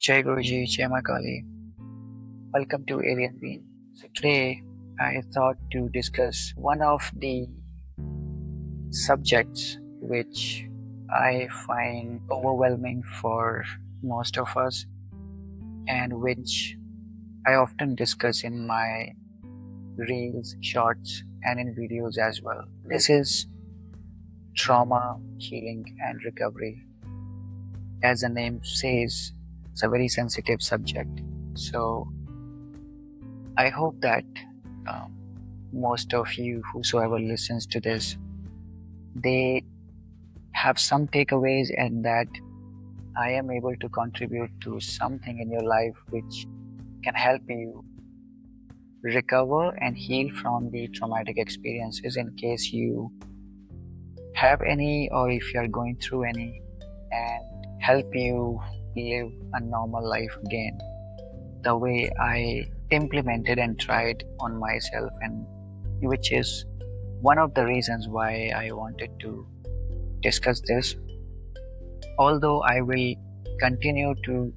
Jai Guruji, Jai Kali. Welcome to Alien Being. So today I thought to discuss one of the subjects which I find overwhelming for most of us and which I often discuss in my reels, shorts and in videos as well. This is trauma, healing and recovery. As the name says, it's a very sensitive subject. So I hope that most of you, whosoever listens to this, they have some takeaways and that I am able to contribute to something in your life which can help you recover and heal from the traumatic experiences in case you have any or if you are going through any, and help you live a normal life again the way I implemented and tried on myself, and which is one of the reasons why I wanted to discuss this. Although I will continue to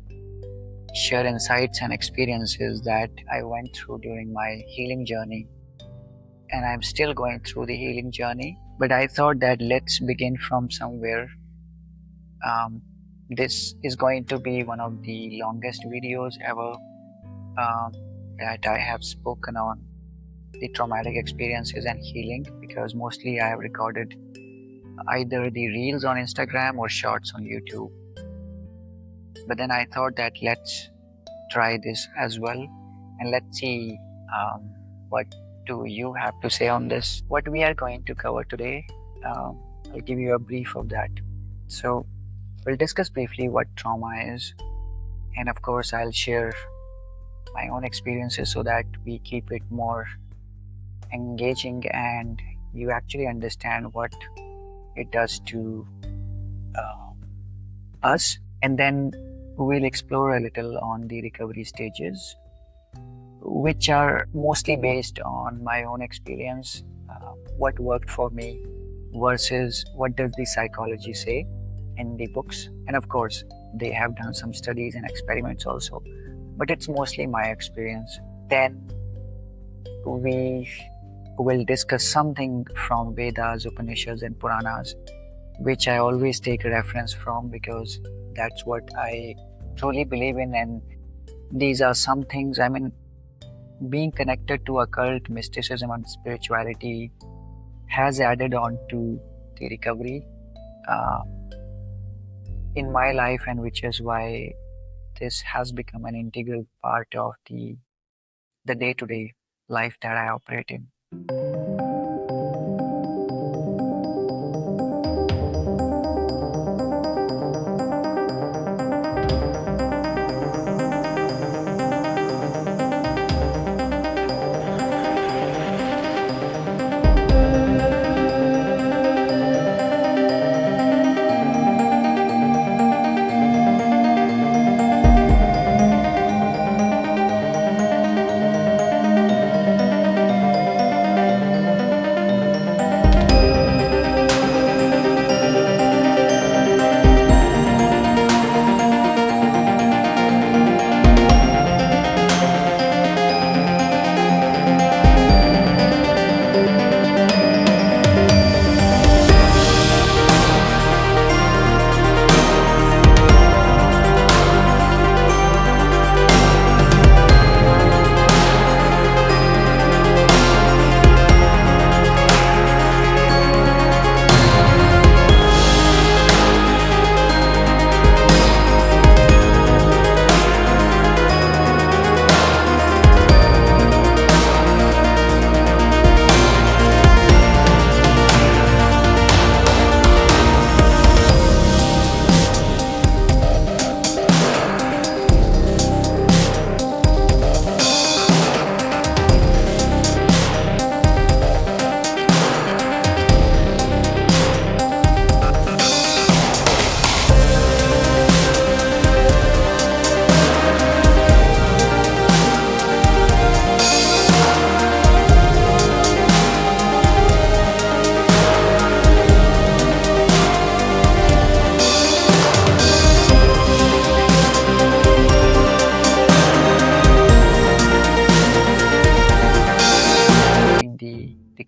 share insights and experiences that I went through during my healing journey, and I'm still going through the healing journey, but I thought that let's begin from somewhere. This is going to be one of the longest videos ever that I have spoken on the traumatic experiences and healing, because mostly I have recorded either the reels on Instagram or shorts on YouTube. But then I thought that let's try this as well and let's see what do you have to say on this. What we are going to cover today, I'll give you a brief of that. So we'll discuss briefly what trauma is, and of course I'll share my own experiences so that we keep it more engaging and you actually understand what it does to us. And then we'll explore a little on the recovery stages, which are mostly based on my own experience, what worked for me versus what does the psychology say in the books. And of course they have done some studies and experiments also, but it's mostly my experience. Then we will discuss something from Vedas, Upanishads and Puranas, which I always take a reference from because that's what I truly believe in. And these are some things, I mean, being connected to occult, mysticism and spirituality has added on to the recovery in my life, and which is why this has become an integral part of the day-to-day life that I operate in.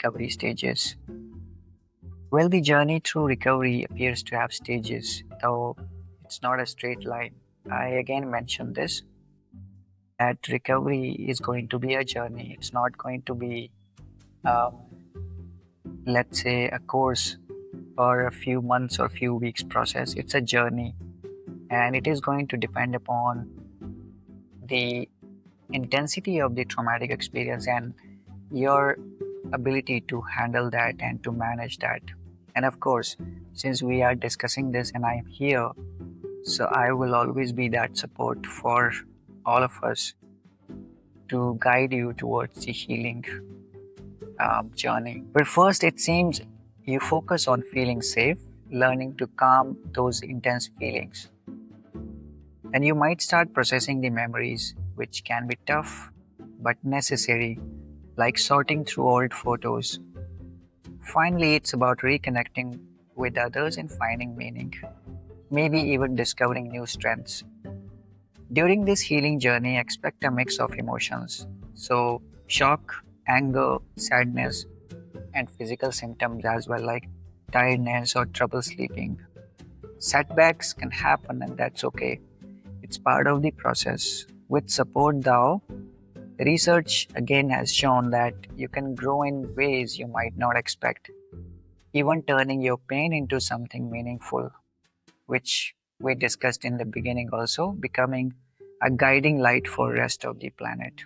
recovery stages. Well, the journey through recovery appears to have stages, though it's not a straight line. I again mentioned this that recovery is going to be a journey. It's not going to be, um, let's say, a course or a few months or few weeks process. It's a journey, and it is going to depend upon the intensity of the traumatic experience and your ability to handle that and to manage that. And of course, since we are discussing this and I'm here, so I will always be that support for all of us to guide you towards the healing journey. But first, it seems you focus on feeling safe, learning to calm those intense feelings. And you might start processing the memories, which can be tough but necessary, like sorting through old photos. Finally, it's about reconnecting with others and finding meaning, maybe even discovering new strengths. During this healing journey, expect a mix of emotions. So, shock, anger, sadness, and physical symptoms as well, like tiredness or trouble sleeping. Setbacks can happen, and that's okay. It's part of the process. With support, though, research again has shown that you can grow in ways you might not expect, even turning your pain into something meaningful, which we discussed in the beginning also, becoming a guiding light for rest of the planet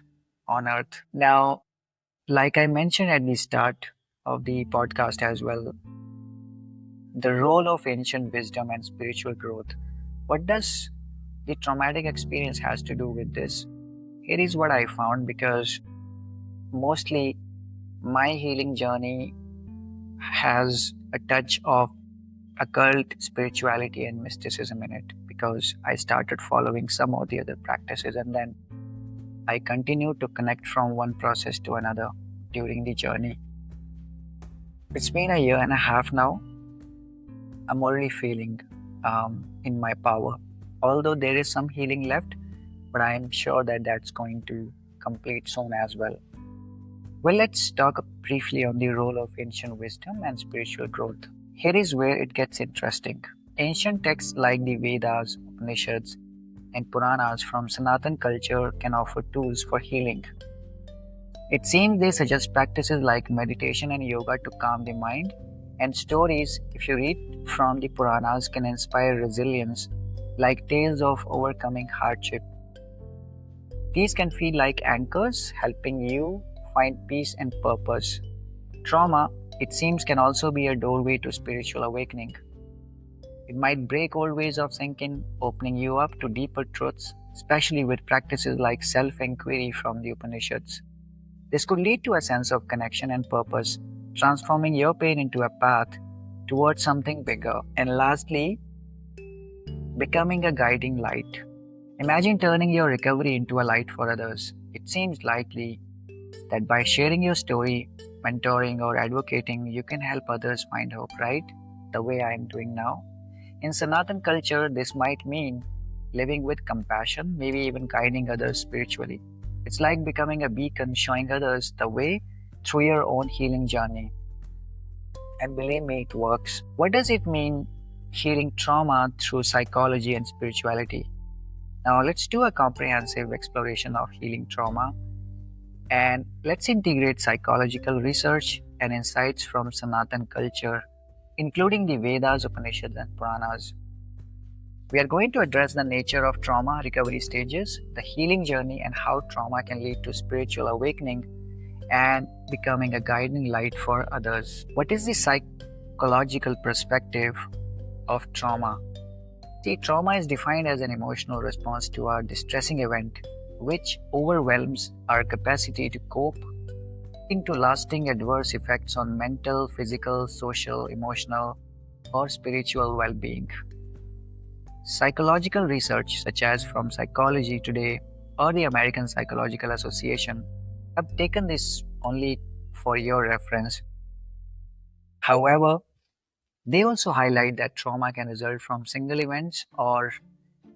on Earth. Now, like I mentioned at the start of the podcast as well, the role of ancient wisdom and spiritual growth. What does the traumatic experience has to do with this? Here is what I found because mostly my healing journey has a touch of occult spirituality and mysticism in it because I started following some of the other practices and then I continued to connect from one process to another during the journey. It's been a year and a half now. I'm already feeling in my power. Although there is some healing left, but I'm sure that that's going to complete soon as well. Well, let's talk briefly on the role of ancient wisdom and spiritual growth. Here is where it gets interesting. Ancient texts like the Vedas, Upanishads, and Puranas from Sanatan culture can offer tools for healing. It seems they suggest practices like meditation and yoga to calm the mind, and stories, if you read from the Puranas, can inspire resilience, like tales of overcoming hardship. These can feel like anchors, helping you find peace and purpose. Trauma, it seems, can also be a doorway to spiritual awakening. It might break old ways of thinking, opening you up to deeper truths, especially with practices like self inquiry from the Upanishads. This could lead to a sense of connection and purpose, transforming your pain into a path towards something bigger. And lastly, becoming a guiding light. Imagine turning your recovery into a light for others. It seems likely that by sharing your story, mentoring, or advocating, you can help others find hope, right? The way I am doing now. In Sanatan culture, this might mean living with compassion, maybe even guiding others spiritually. It's like becoming a beacon, showing others the way through your own healing journey. And believe me, it works. What does it mean healing trauma through psychology and spirituality? Now, let's do a comprehensive exploration of healing trauma and let's integrate psychological research and insights from Sanatan culture, including the Vedas, Upanishads, and Puranas. We are going to address the nature of trauma, recovery stages, the healing journey, and how trauma can lead to spiritual awakening and becoming a guiding light for others. What is the psychological perspective of trauma? See, trauma is defined as an emotional response to a distressing event which overwhelms our capacity to cope, leading to lasting adverse effects on mental, physical, social, emotional, or spiritual well being. Psychological research, such as from Psychology Today or the American Psychological Association, have taken this only for your reference. However, they also highlight that trauma can result from single events or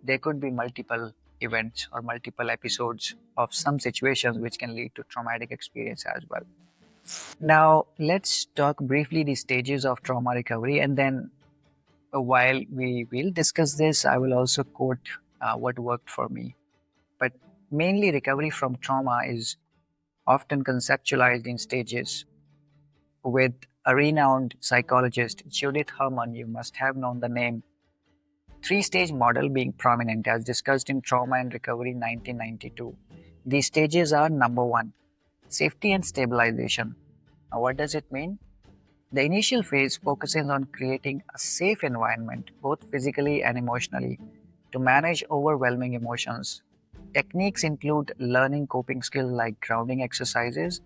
there could be multiple events or multiple episodes of some situations which can lead to traumatic experience as well. Now, let's talk briefly the stages of trauma recovery, and then while we will discuss this, I will also quote what worked for me. But mainly, recovery from trauma is often conceptualized in stages. With a renowned psychologist, Judith Herman, you must have known the name, three-stage model being prominent as discussed in Trauma and Recovery 1992. These stages are: number one, safety and stabilization. Now, what does it mean? The initial phase focuses on creating a safe environment, both physically and emotionally, to manage overwhelming emotions. Techniques include learning coping skills like grounding exercises,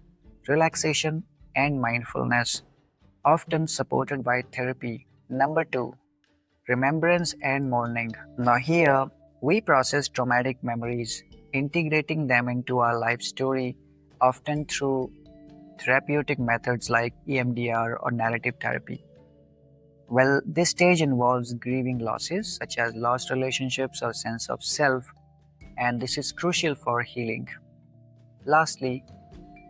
relaxation, and mindfulness, often supported by therapy. Number two, remembrance and mourning. Now, here we process traumatic memories, integrating them into our life story, often through therapeutic methods like EMDR or narrative therapy. Well, this stage involves grieving losses such as lost relationships or sense of self, and this is crucial for healing. Lastly,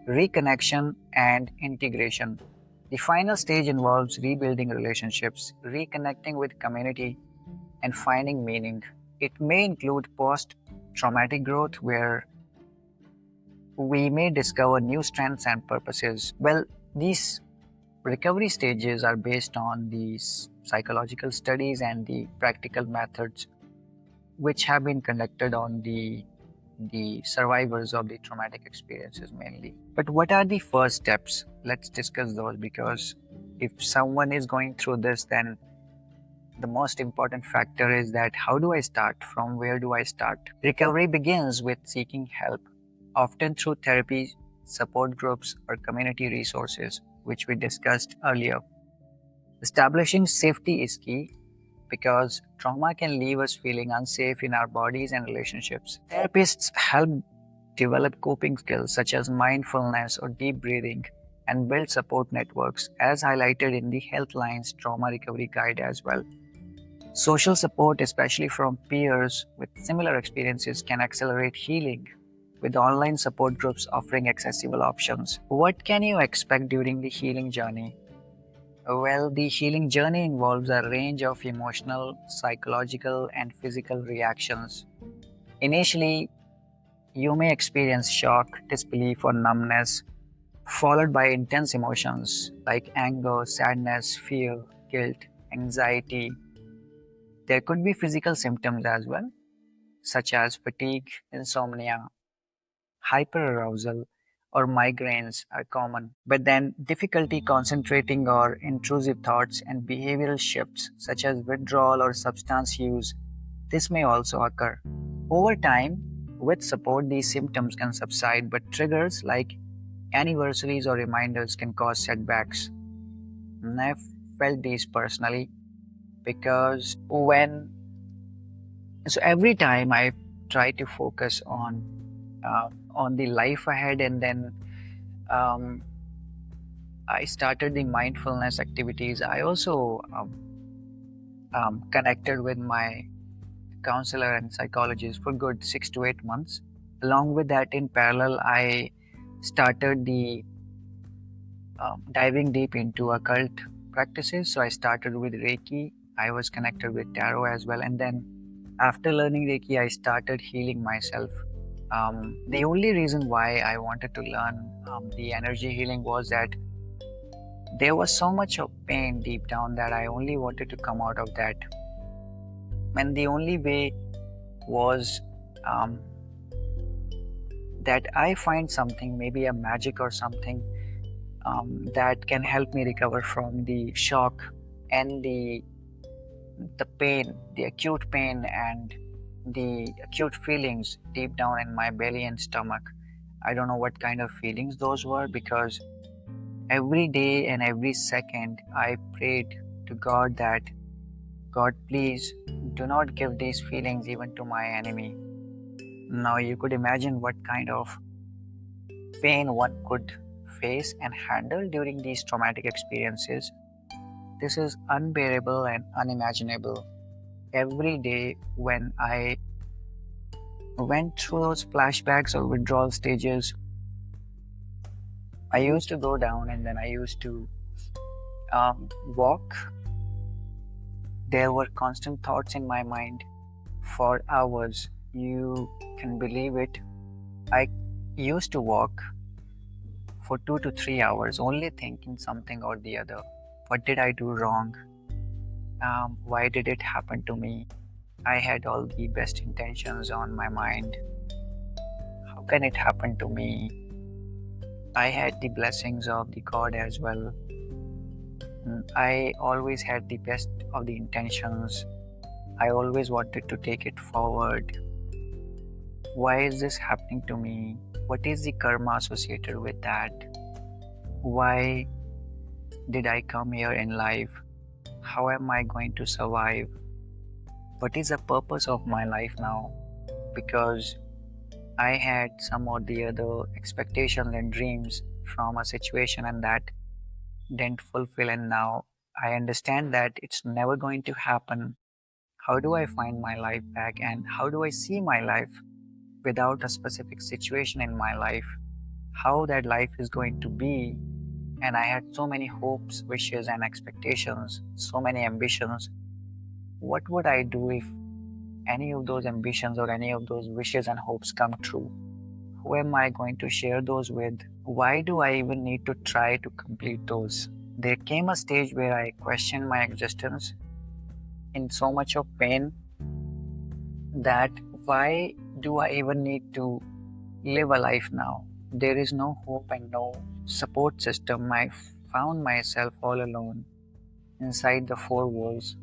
reconnection and integration. The final stage involves rebuilding relationships, reconnecting with community, and finding meaning. It may include post traumatic growth where we may discover new strengths and purposes. Well, these recovery stages are based on these psychological studies and the practical methods which have been conducted on the survivors of the traumatic experiences mainly. But what are the first steps? Let's discuss those, because if someone is going through this, then the most important factor is that how do I start? From where do I start? Recovery begins with seeking help, often through therapy, support groups, or community resources, which we discussed earlier. Establishing safety is key because trauma can leave us feeling unsafe in our bodies and relationships. Therapists help develop coping skills such as mindfulness or deep breathing and build support networks, as highlighted in the Healthline's Trauma Recovery Guide as well. Social support, especially from peers with similar experiences, can accelerate healing, with online support groups offering accessible options. What can you expect during the healing journey? Well, the healing journey involves a range of emotional, psychological, and physical reactions. Initially, you may experience shock, disbelief, or numbness, followed by intense emotions like anger, sadness, fear, guilt, anxiety. There could be physical symptoms as well, such as fatigue, insomnia, hyperarousal, or migraines are common. But then, difficulty concentrating or intrusive thoughts and behavioral shifts, such as withdrawal or substance use, this may also occur. Over time, with support, these symptoms can subside, but triggers like anniversaries or reminders can cause setbacks. And I've felt these personally because every time I try to focus on the life ahead, and then um, I started the mindfulness activities. I also connected with my counselor and psychologist for good 6 to 8 months. Along with that, in parallel, I started the diving deep into occult practices. So I started with Reiki. I was connected with tarot as well, and then after learning Reiki, I started healing myself. The only reason why I wanted to learn the energy healing was that there was so much of pain deep down that I only wanted to come out of that. And the only way was um, that I find something, maybe a magic or something, that can help me recover from the shock and the pain, the acute pain, and the acute feelings deep down in my belly and stomach. I don't know what kind of feelings those were, because every day and every second I prayed to God that, God, please do not give these feelings even to my enemy. Now you could imagine what kind of pain one could face and handle during these traumatic experiences. This is unbearable and unimaginable. Every day when I went through those flashbacks or withdrawal stages, I used to go down and then I used to walk. There were constant thoughts in my mind for hours. You can believe it. I used to walk for 2 to 3 hours only thinking something or the other. What did I do wrong? Why did it happen to me? I had all the best intentions on my mind. How can it happen to me? I had the blessings of the God as well. I always had the best of the intentions. I always wanted to take it forward. Why is this happening to me? What is the karma associated with that? Why did I come here in life? How am I going to survive? What is the purpose of my life now? Because I had some or the other expectations and dreams from a situation and that didn't fulfill, and now I understand that it's never going to happen. How do I find my life back, and how do I see my life without a specific situation in my life? How that life is going to be? And I had so many hopes, wishes, and expectations, so many ambitions. What would I do if any of those ambitions or any of those wishes and hopes come true? Who am I going to share those with? Why do I even need to try to complete those? There came a stage where I questioned my existence in so much of pain that why do I even need to live a life now? There is no hope and no support system. I found myself all alone inside the four walls.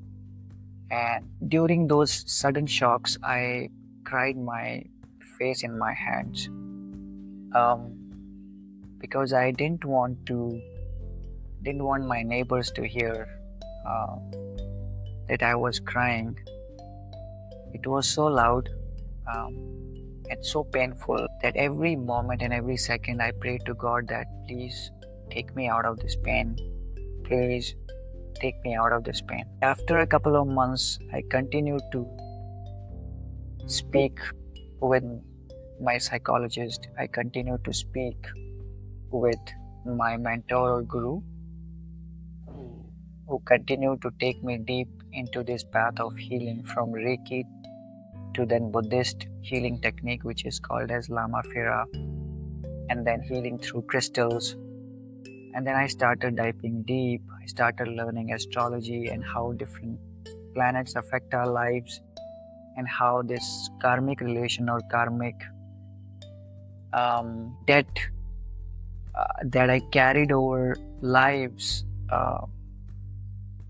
And during those sudden shocks, I cried my face in my hands um, because I didn't want my neighbors to hear uh, that I was crying. It was so loud and so painful that every moment and every second I prayed to God that please take me out of this pain. Please take me out of this pain. After a couple of months, I continued to speak with my psychologist. I continued to speak with my mentor or guru who continued to take me deep into this path of healing from Reiki to then Buddhist healing technique which is called as Lama Fira, and then healing through crystals. And then I started diving deep. I started learning astrology and how different planets affect our lives and how this karmic relation or karmic debt that I carried over lives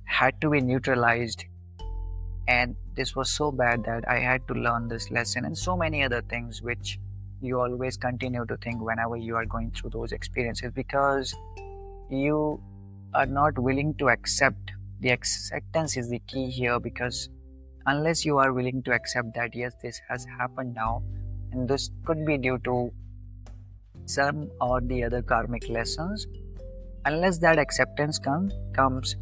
had to be neutralized. And this was so bad that I had to learn this lesson and so many other things which you always continue to think whenever you are going through those experiences, because you are not willing to accept. The acceptance is the key here, because unless you are willing to accept that yes, this has happened now and this could be due to some or the other karmic lessons, unless that acceptance comes,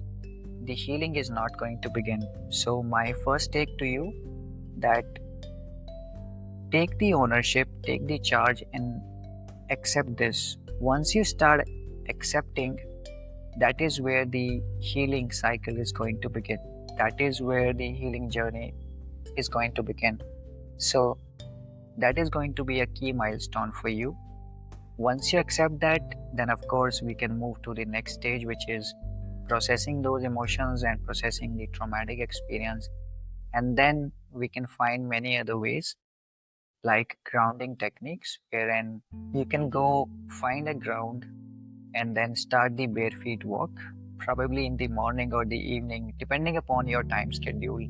the healing is not going to begin. So my first take to you that take the ownership, take the charge and accept this. Once you start accepting, that is where the healing cycle is going to begin. That is where the healing journey is going to begin. So that is going to be a key milestone for you. Once you accept that, then of course we can move to the next stage, which is processing those emotions and processing the traumatic experience. And then we can find many other ways like grounding techniques, wherein you can go find a ground and then start the bare feet walk, probably in the morning or the evening, depending upon your time schedule.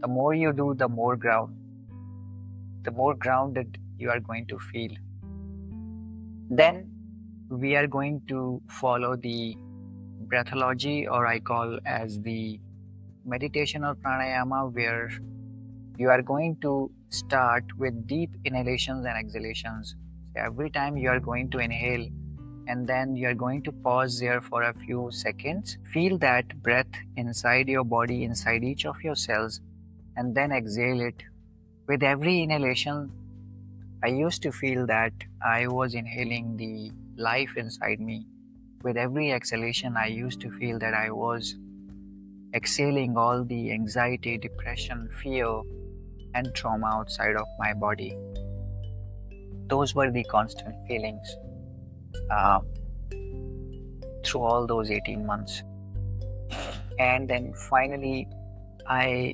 The more you do, the more grounded you are going to feel. Then we are going to follow the breathology, or I call as the meditation or pranayama, where you are going to start with deep inhalations and exhalations. Every time you are going to inhale and then you are going to pause there for a few seconds. Feel that breath inside your body, inside each of your cells, and then exhale it. With every inhalation, I used to feel that I was inhaling the life inside me. With every exhalation, I used to feel that I was exhaling all the anxiety, depression, fear, and trauma outside of my body. Those were the constant feelings uh, through all those 18 months. And then finally, I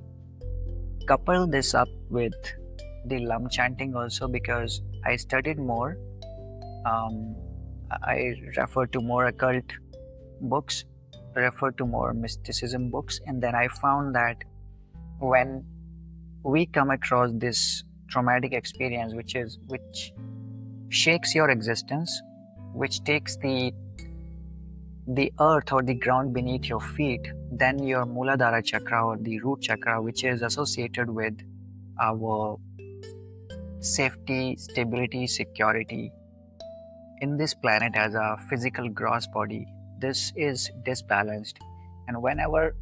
coupled this up with the lum chanting also because I studied more. Um, I referred to more occult books, referred to more mysticism books, and then I found that when we come across this traumatic experience, which shakes your existence, which takes the earth or the ground beneath your feet, then your Muladhara chakra or the root chakra, which is associated with our safety, stability, security in this planet as a physical gross body, this is disbalanced. And whenever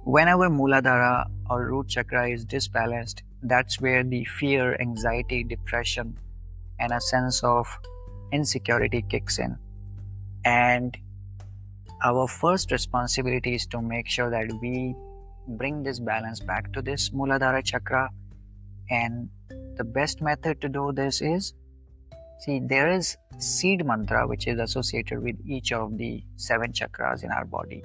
Muladhara or root chakra is disbalanced, that's where the fear, anxiety, depression, and a sense of insecurity kicks in. And our first responsibility is to make sure that we bring this balance back to this Muladhara chakra. And the best method to do this is, see, there is seed mantra which is associated with each of the 7 chakras in our body.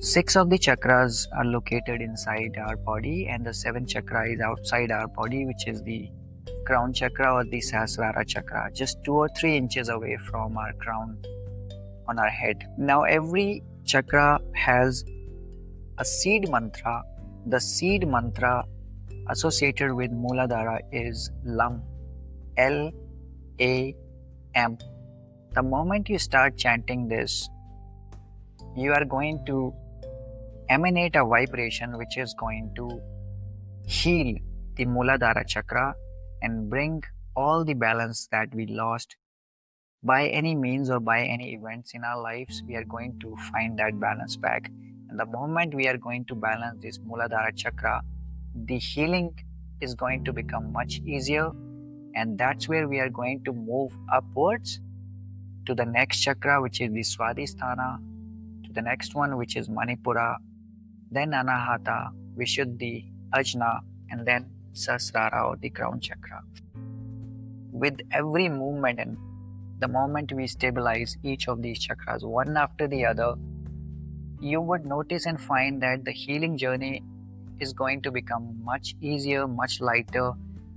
6 of the chakras are located inside our body, and the 7th chakra is outside our body, which is the crown chakra or the Sahasrara chakra, just 2 or 3 inches away from our crown on our head. Now, every chakra has a seed mantra. The seed mantra associated with Muladhara is LAM, L-A-M. The moment you start chanting this, you are going to emanate a vibration which is going to heal the Muladhara chakra and bring all the balance that we lost by any means or by any events in our lives. We are going to find that balance back. And the moment we are going to balance this Muladhara chakra, the healing is going to become much easier, and that's where we are going to move upwards to the next chakra, which is the Swadhisthana, to the next one, which is Manipura, then Anahata, Vishuddhi, Ajna, and then Sahasrara or the crown chakra. With every movement and the moment we stabilize each of these chakras one after the other, you would notice and find that the healing journey is going to become much easier, much lighter,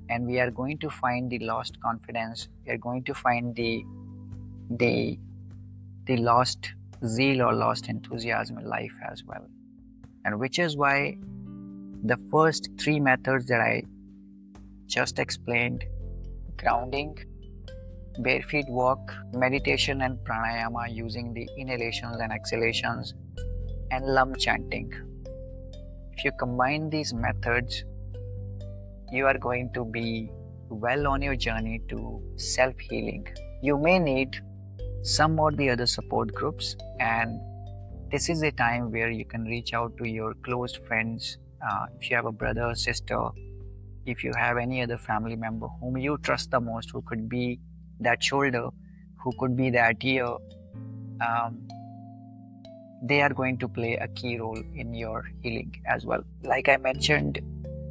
and we are going to find the lost confidence. We are going to find the lost zeal or lost enthusiasm in life as well. And which is why the first 3 methods that I just explained, grounding, bare feet walk, meditation and pranayama using the inhalations and exhalations, and LAM chanting. If you combine these methods, you are going to be well on your journey to self-healing. You may need some or the other support groups, and this is a time where you can reach out to your close friends. If you have a brother or sister, if you have any other family member whom you trust the most, who could be that shoulder, who could be that ear, they are going to play a key role in your healing as well. Like I mentioned,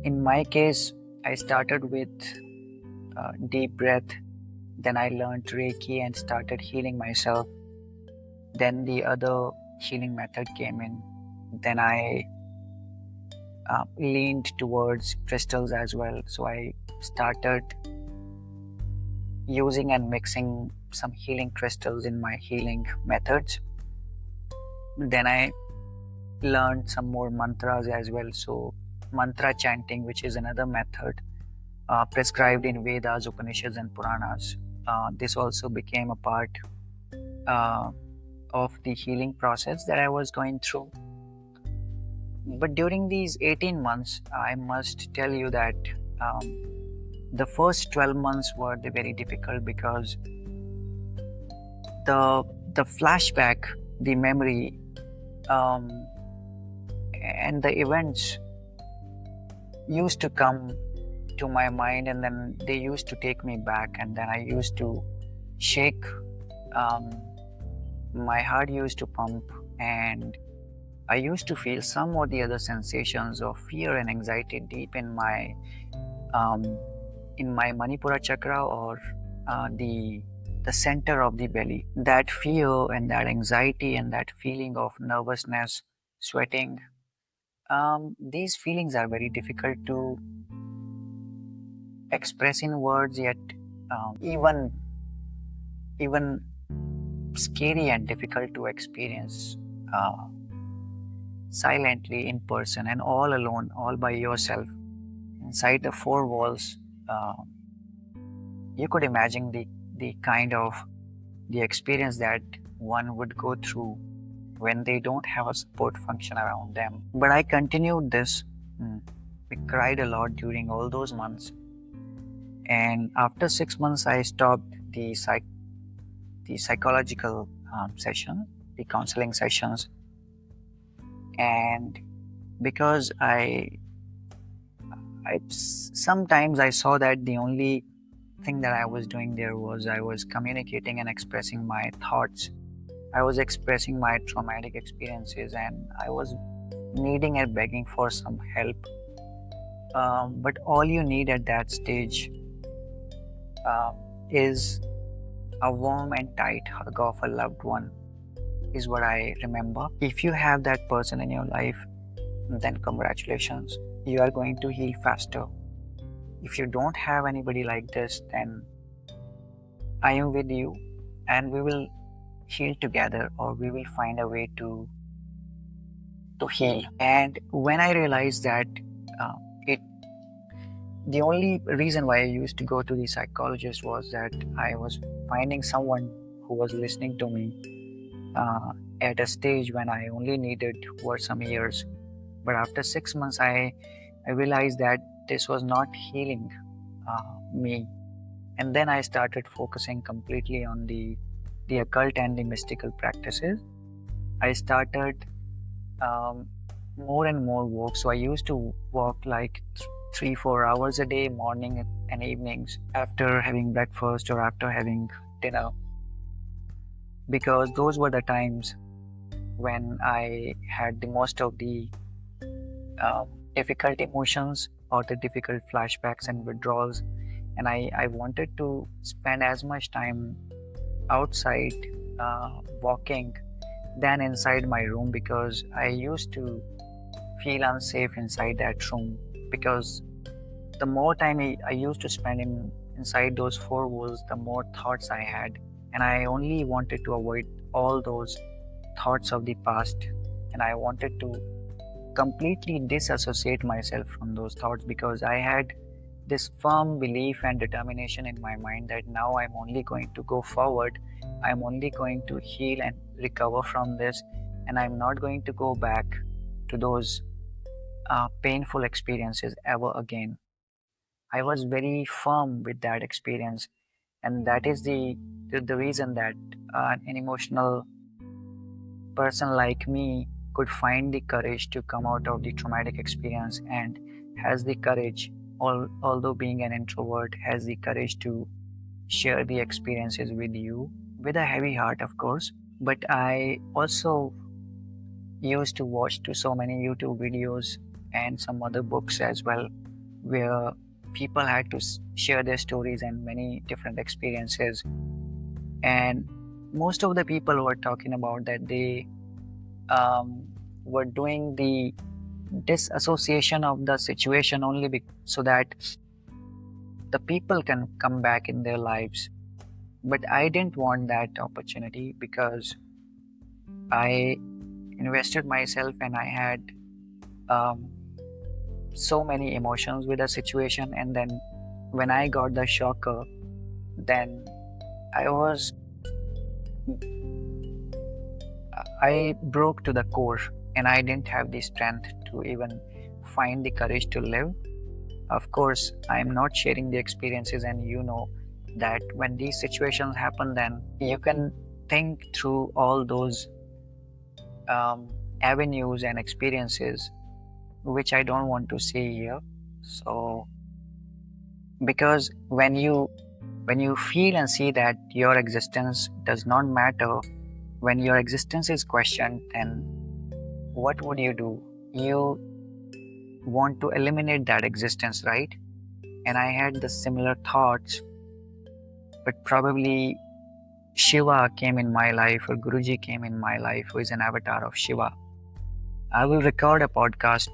in my case, I started with deep breath, then I learned Reiki and started healing myself. Then the other healing method came in. Then I leaned towards crystals as well. So I started using and mixing some healing crystals in my healing methods. Then I learned some more mantras as well. So mantra chanting, which is another method prescribed in Vedas, Upanishads and Puranas. This also became a part of the healing process that I was going through. But during these 18 months, I must tell you that the first 12 months were very difficult because the flashback, the memory, and the events used to come to my mind, and then they used to take me back, and then I used to shake. Um, my heart used to pump, and I used to feel some or the other sensations of fear and anxiety deep um, in my Manipura chakra, or the center of the belly. That fear and that anxiety and that feeling of nervousness, sweating. These feelings are very difficult to express in words, yet even scary and difficult to experience uh, silently in person and all alone, all by yourself inside the four walls. Uh, you could imagine the kind of the experience that one would go through when they don't have a support function around them. But I continued this. Mm, We cried a lot during all those months, and after 6 months, I stopped the psychological session, the counseling sessions, and because sometimes I saw that the only thing that I was doing there was I was communicating and expressing my thoughts. I was expressing my traumatic experiences, and I was needing and begging for some help. But all you need at that stage uh, is a warm and tight hug of a loved one, is what I remember. If you have that person in your life, then congratulations, you are going to heal faster. If you don't have anybody like this, then I am with you, and we will heal together, or we will find a way to heal. And when I realized that uh, it the only reason why I used to go to the psychologist was that I was finding someone who was listening to me at a stage when I only needed for some years. But after 6 months, I realized that this was not healing me. And then I started focusing completely on the occult and the mystical practices. I started um, more and more walk. So I used to walk like 3-4 hours a day, morning and evenings, after having breakfast or after having dinner, because those were the times when I had the most of the uh, difficult emotions or the difficult flashbacks and withdrawals. And I wanted to spend as much time outside walking than inside my room, because I used to feel unsafe inside that room. Because the more time I used to spend inside those four walls, the more thoughts I had. And I only wanted to avoid all those thoughts of the past. And I wanted to completely disassociate myself from those thoughts, because I had this firm belief and determination in my mind that now I'm only going to go forward. I'm only going to heal and recover from this, and I'm not going to go back to those painful experiences ever again. I was very firm with that experience, and that is the reason that an emotional person like me could find the courage to come out of the traumatic experience, and has the courage, although being an introvert, has the courage to share the experiences with you with a heavy heart, of course. But I also used to watch to so many YouTube videos and some other books as well, where people had to share their stories and many different experiences. And most of the people were talking about that they um, were doing the disassociation of the situation only so that the people can come back in their lives. But I didn't want that opportunity, because I invested myself, and I had um, so many emotions with the situation. And then when I got the shocker, then I was I broke to the core, and I didn't have the strength to even find the courage to live. Of course, I'm not sharing the experiences, and you know that when these situations happen, then you can think through all those avenues and experiences, which I don't want to say here. So Because when you feel and see that your existence does not matter, when your existence is questioned, then what would you do? You want to eliminate that existence, right? And I had the similar thoughts, but probably Shiva came in my life, or Guruji came in my life, who is an avatar of Shiva. I will record a podcast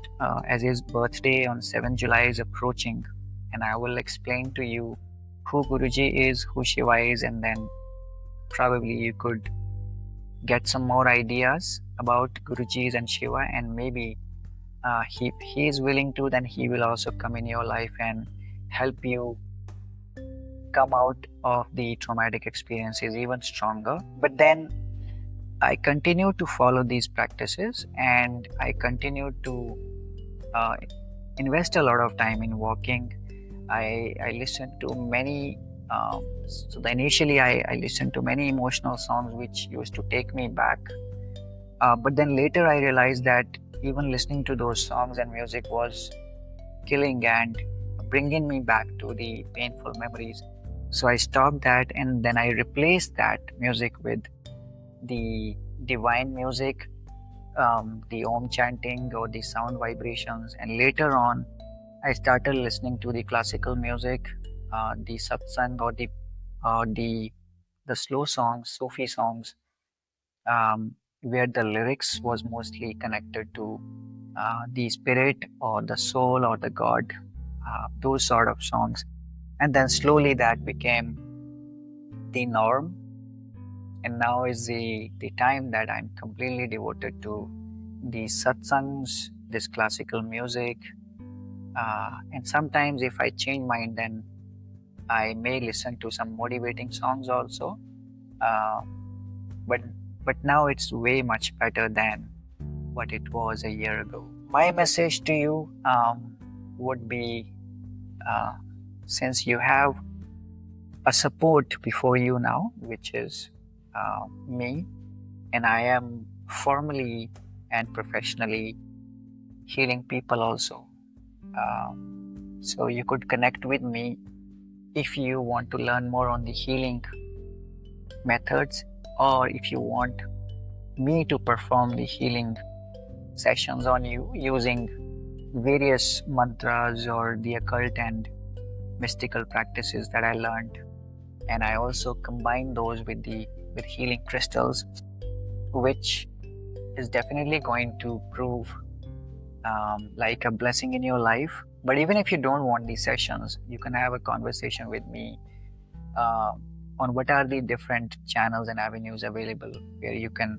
as his birthday on 7th July is approaching, and I will explain to you who Guruji is, who Shiva is, and then probably you could get some more ideas about Guruji's and Shiva, and maybe if he is willing to, then he will also come in your life and help you come out of the traumatic experiences even stronger. But then I continue to follow these practices, and I continue to uh, invest a lot of time in walking. I listen to many. Initially I listened to many emotional songs which used to take me back. But then later I realized that even listening to those songs and music was killing and bringing me back to the painful memories. So I stopped that, and then I replaced that music with the divine music, the Om chanting or the sound vibrations. And later on, I started listening to the classical music, the satsang or the slow songs, Sufi songs, where the lyrics was mostly connected to the spirit or the soul or the God, those sort of songs. And then slowly that became the norm. And now is the time that I'm completely devoted to the satsangs, this classical music. And sometimes if I change mind, then I may listen to some motivating songs also. Uh, but but now it's way much better than what it was a year ago. My message to you would be, uh, since you have a support before you now, which is me, and I am formally and professionally healing people also. So you could connect with me if you want to learn more on the healing methods, or if you want me to perform the healing sessions on you using various mantras or the occult and mystical practices that I learned. And I also combine those with healing crystals, which is definitely going to prove like a blessing in your life. But even if you don't want these sessions, you can have a conversation with me uh, on what are the different channels and avenues available where you can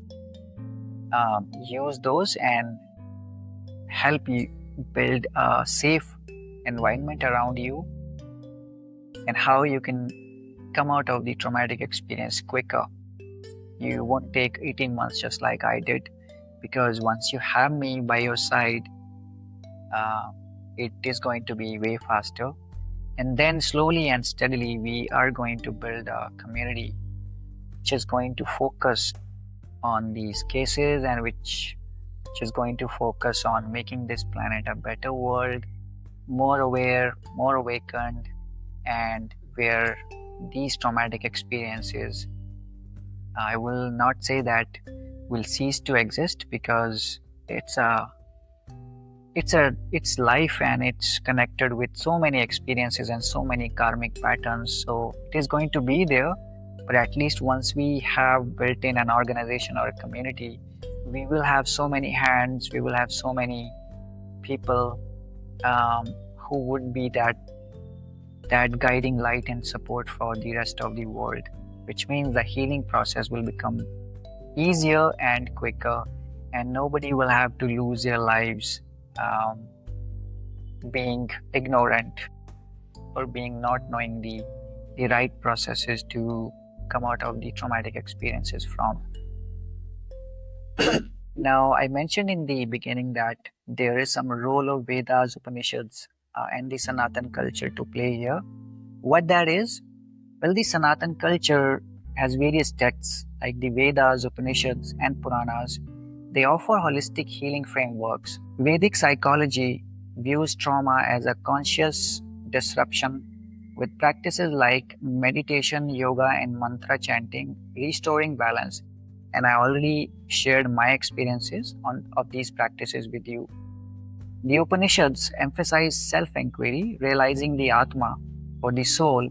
use those and help you build a safe environment around you, and how you can come out of the traumatic experience quicker. You won't take 18 months just like I did, because once you have me by your side, uh, it is going to be way faster. And then slowly and steadily, we are going to build a community which is going to focus on these cases, and which is going to focus on making this planet a better world, more aware, more awakened, and where these traumatic experiences, I will not say that will cease to exist, because it's life, and it's connected with so many experiences and so many karmic patterns. So it is going to be there, but at least once we have built in an organization or a community, we will have so many hands, we will have so many people who would be that guiding light and support for the rest of the world, which means the healing process will become easier and quicker, and nobody will have to lose their lives being ignorant or being not knowing the right processes to come out of the traumatic experiences from. Now, I mentioned in the beginning that there is some role of Vedas, Upanishads, and the Sanatan culture to play here. What that is? Well, the Sanatan culture has various texts like the Vedas, Upanishads, and Puranas. They offer holistic healing frameworks. Vedic psychology views trauma as a conscious disruption with practices like meditation, yoga, and mantra chanting, restoring balance. And I already shared my experiences of these practices with you. The Upanishads emphasize self inquiry, realizing the Atma or the soul,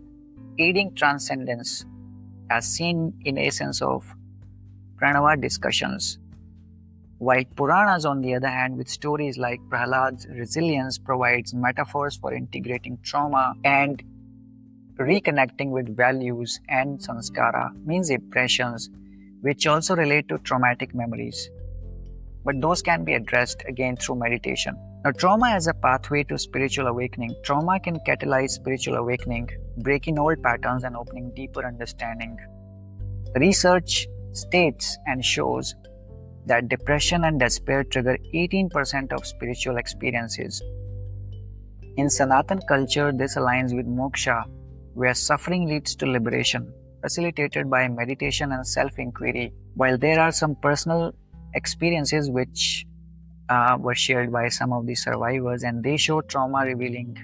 aiding transcendence, as seen in essence of Pranava discussions. While Puranas, on the other hand, with stories like Prahlad's resilience, provides metaphors for integrating trauma and reconnecting with values and sanskara, means impressions, which also relate to traumatic memories. But those can be addressed again through meditation. Now, trauma as a pathway to spiritual awakening. Trauma can catalyze spiritual awakening, breaking old patterns and opening deeper understanding. Research states and shows that depression and despair trigger 18% of spiritual experiences. In Sanatan culture, this aligns with moksha, where suffering leads to liberation, facilitated by meditation and self-inquiry. While there are some personal experiences which were shared by some of the survivors, and they show trauma revealing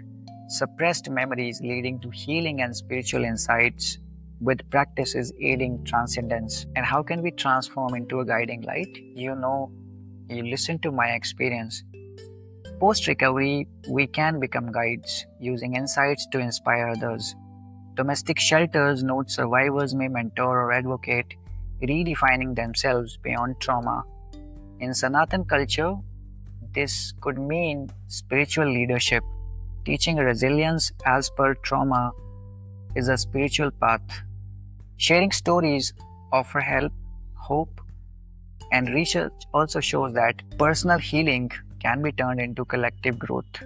suppressed memories, leading to healing and spiritual insights, with practices aiding transcendence. And how can we transform into a guiding light? You listen to my experience. Post recovery, we can become guides, using insights to inspire others. Domestic shelters note survivors may mentor or advocate, redefining themselves beyond trauma. In Sanatan culture, this could mean spiritual leadership. Teaching resilience as per trauma is a spiritual path. Sharing stories offer help, hope, and research also shows that personal healing can be turned into collective growth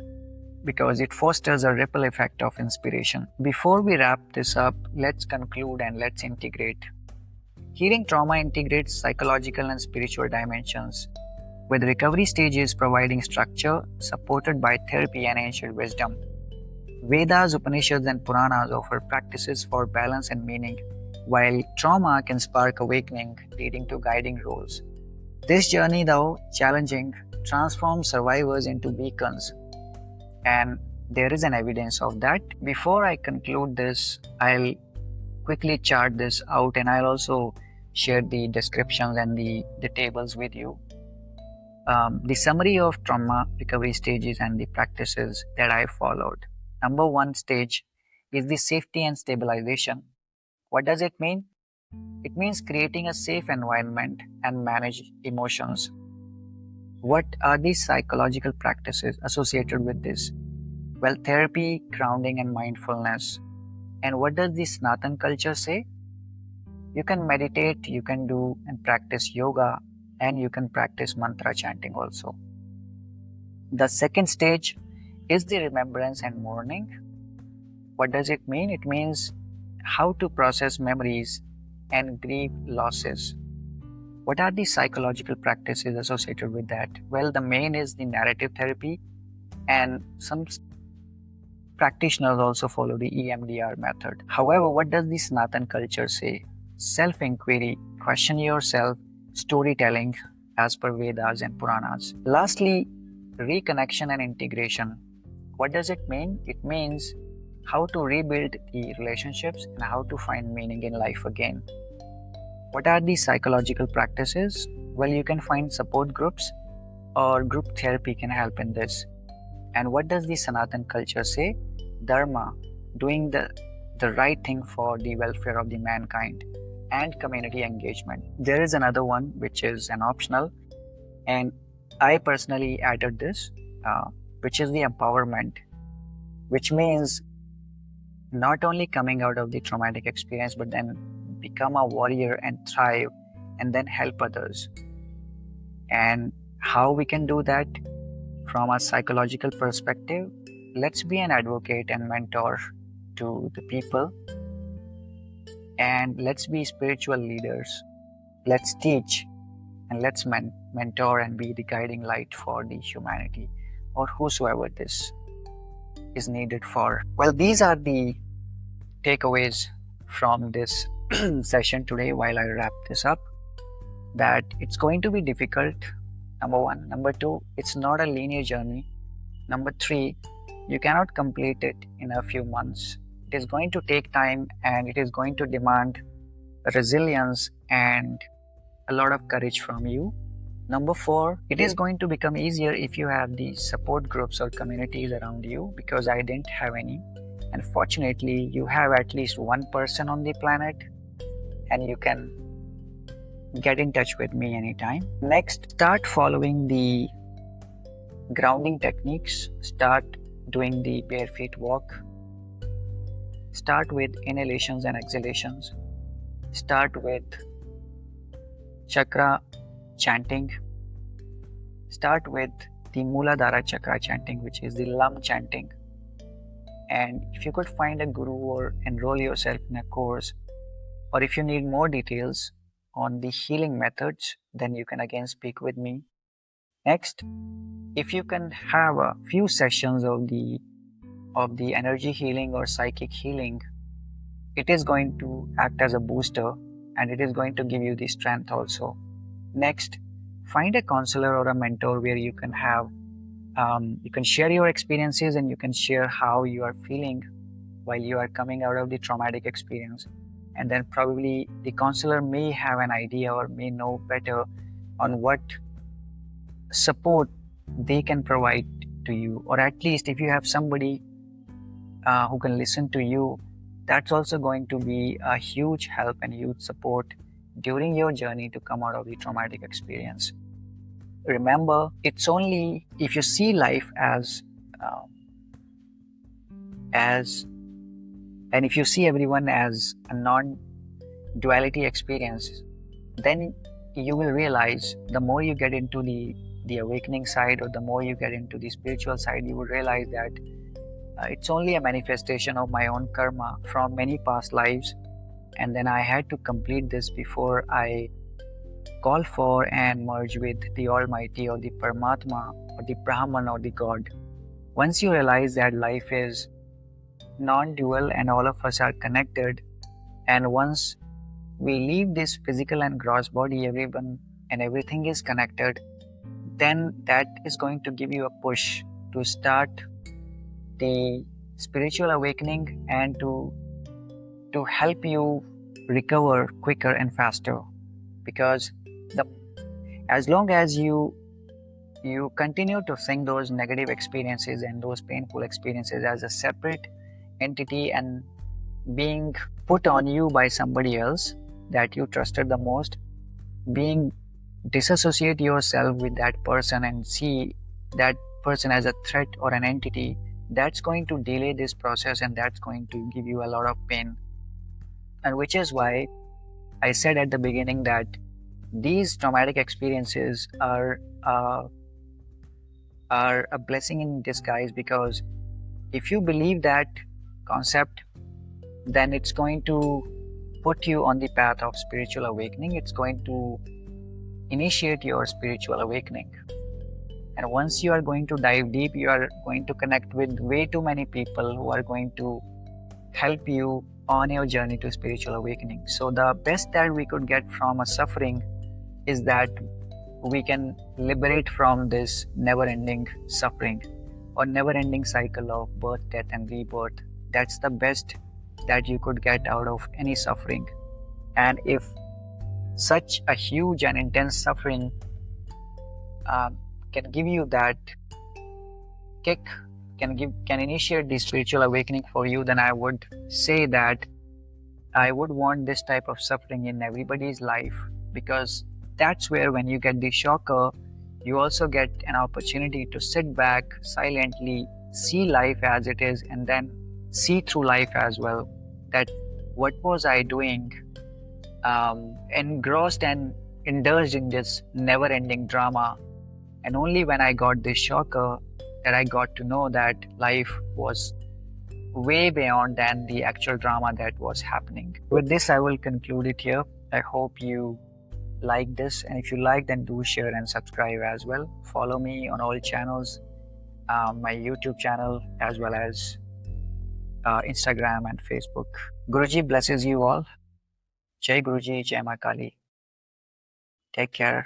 because it fosters a ripple effect of inspiration. Before we wrap this up, let's conclude and let's integrate. Healing trauma integrates psychological and spiritual dimensions, with recovery stages providing structure supported by therapy and ancient wisdom. Vedas, Upanishads, and Puranas offer practices for balance and meaning, while trauma can spark awakening, leading to guiding roles. This journey, though challenging, transforms survivors into beacons, and there is an evidence of that. Before I conclude this, I'll quickly chart this out, and I'll also share the descriptions and the tables with you. The summary of trauma recovery stages and the practices that I followed. Number one stage is the safety and stabilization. What does it mean? It means creating a safe environment and manage emotions. What are the psychological practices associated with this? Well, therapy, grounding, and mindfulness. And what does the Sanatan culture say? You can meditate, you can do and practice yoga, and you can practice mantra chanting also. The second stage is the remembrance and mourning. What does it mean? It means how to process memories and grieve losses. What are the psychological practices associated with that? Well, the main is the narrative therapy, and some practitioners also follow the EMDR method. However, what does the Sanatan culture say? Self-inquiry, question yourself, storytelling as per Vedas and Puranas. Lastly, reconnection and integration. What does it mean? It means how to rebuild the relationships and how to find meaning in life again. What are the psychological practices? Well, you can find support groups or group therapy can help in this. And what does the Sanatan culture say? Dharma, doing the right thing for the welfare of the mankind, and community engagement. There is another one which is an optional, and I personally added this, which is the empowerment, which means not only coming out of the traumatic experience, but then become a warrior and thrive and then help others. And how we can do that from a psychological perspective? Let's be an advocate and mentor to the people, and let's be spiritual leaders. Let's teach and let's mentor and be the guiding light for the humanity or whosoever this is needed for. Well, these are the takeaways from this session today while I wrap this up. That it's going to be difficult, number one. Number two, it's not a linear journey. Number three, you cannot complete it in a few months. It is going to take time and it is going to demand resilience and a lot of courage from you. Number 4, it is going to become easier if you have these support groups or communities around you, because I didn't have any. And fortunately, you have at least one person on the planet and you can get in touch with me anytime. Next, start following the grounding techniques. Start doing the bare feet walk. Start with inhalations and exhalations. Start with chakra chanting. Start with the Muladhara chakra chanting, which is the Lam chanting. And if you could find a guru or enroll yourself in a course, or if you need more details on the healing methods, then you can again speak with me. Next, if you can have a few sessions of the energy healing or psychic healing, it is going to act as a booster and it is going to give you the strength also. Next, find a counselor or a mentor where you can have you can share your experiences and you can share how you are feeling while you are coming out of the traumatic experience. And then probably the counselor may have an idea or may know better on what support they can provide to you, or at least if you have somebody who can listen to you, that's also going to be a huge help and huge support during your journey to come out of the traumatic experience. Remember, it's only if you see life as and if you see everyone as a non-duality experience, then you will realize the more you get into the awakening side, or the more you get into the spiritual side, you will realize that it's only a manifestation of my own karma from many past lives, and then I had to complete this before I call for and merge with the Almighty or the Paramatma or the Brahman or the God. Once you realize that life is non-dual and all of us are connected, and once we leave this physical and gross body, everyone and everything is connected, then that is going to give you a push to start the spiritual awakening and to help you recover quicker and faster. Because as long as you continue to think those negative experiences and those painful experiences as a separate entity and being put on you by somebody else that you trusted the most, disassociate yourself with that person and see that person as a threat or an entity, that's going to delay this process and that's going to give you a lot of pain. And which is why I said at the beginning that these traumatic experiences are a blessing in disguise, because if you believe that concept, then it's going to put you on the path of spiritual awakening. It's going to initiate your spiritual awakening. And once you are going to dive deep, you are going to connect with way too many people who are going to help you on your journey to spiritual awakening. So the best that we could get from a suffering is that we can liberate from this never-ending suffering or never-ending cycle of birth, death and rebirth. That's the best that you could get out of any suffering. And if such a huge and intense suffering can give you that kick, can initiate the spiritual awakening for you, then I would say that I would want this type of suffering in everybody's life, because that's where, when you get the shocker, you also get an opportunity to sit back silently, see life as it is, and then see through life as well. That what was I doing, engrossed and indulged in this never-ending drama. And only when I got this shocker that I got to know that life was way beyond than the actual drama that was happening. With this, I will conclude it here. I hope you like this, and if you like, then do share and subscribe as well. Follow me on all channels, my YouTube channel as well as Instagram and Facebook. Guruji blesses you all. Jai Guruji, Jai Ma Kali. Take care.